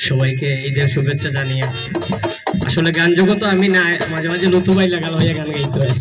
সবাইকে ঈদের শুভেচ্ছা জানিয়ে আসলে গান জগৎ আমি না মাঝে মাঝে লুতু ভাই লাগাল হইয়া গান গাইতে হয়।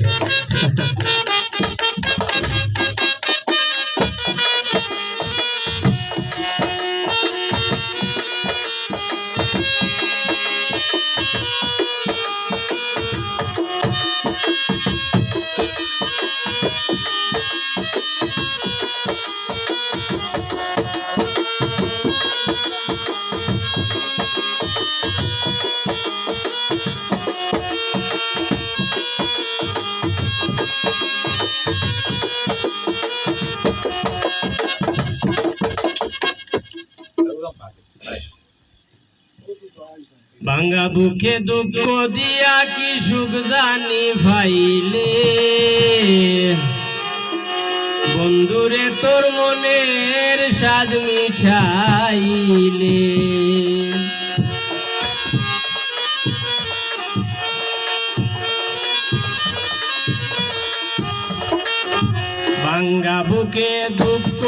ভাঙ্গা বুকে দুঃখ দিয়া কি সুখ জানি ভাইলে, বন্ধুরে তোর মনের স্বাদ মিঠাইলে। ভাঙ্গা বুকে দুঃখ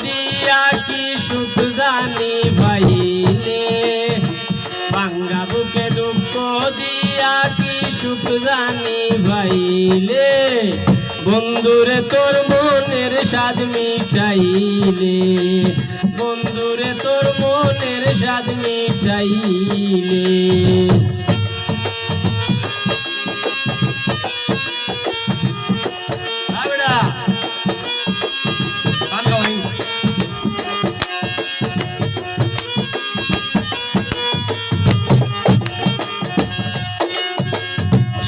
দিয়া কি সুখ জানি ভাইলে, ভাঙ্গা বুকে দুঃখ দিয়া কি সুখ জানি ভাইলে, বন্ধুরে তোর মনের স্বাদ মিটাইলে, বন্ধুরে তোর মনের স্বাদ মিটাইলে।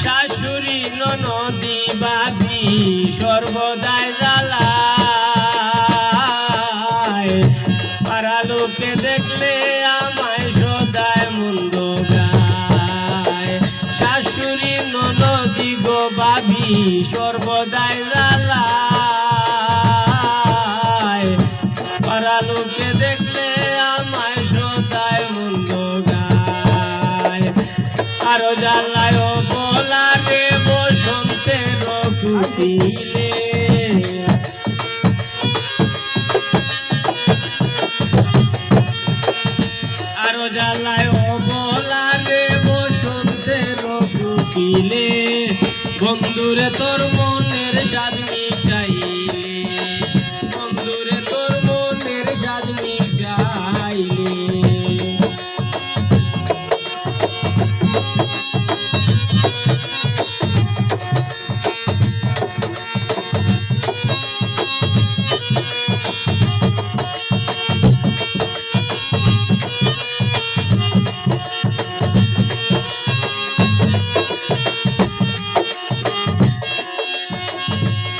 শাশুড়ি ননদি বাবি সর্বদাই জ্বালায়, পাড়া লোকে দেখলে আমায় সদায় মন্দ গায়। শাশুড়ি ননদি গো বাবি সর্বদাই জ্বালায়, পাড়া লোকে দেখলে আমায় সদায় মন্দ গায়। আরো জ্বালায় বলারে বসন্তের কুটিলে, আরো জ্বালায় বলারে বসন্তের কুটিলে, বন্ধুরে তোর মনের স্বাদ মিটাইলে, বন্ধুরে তোর মনের স্বাদ মিটাইলে।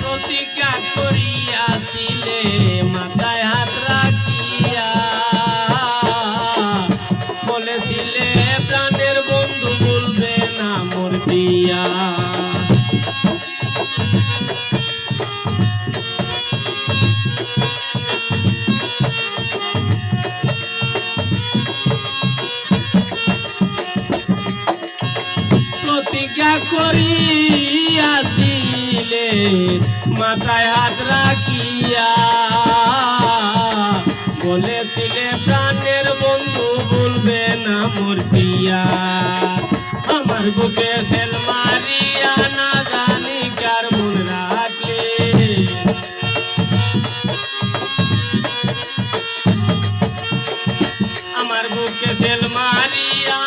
প্রতিজ্ঞা করিয়াছিলে মাথায় হাত রাখিয়া, বলেছিলে প্রাণের বন্ধু বলবে না মোর দিয়া। প্রতিজ্ঞা করিয়াছিলে মাথায় হাত রাখিয়া, বলেছিলে প্রাণের বন্ধু বলবে না মোর পিয়া। আমার বুকে সেল মারিয়া না জানি কার মন রাখলে, আমার বুকে সেল মারিয়া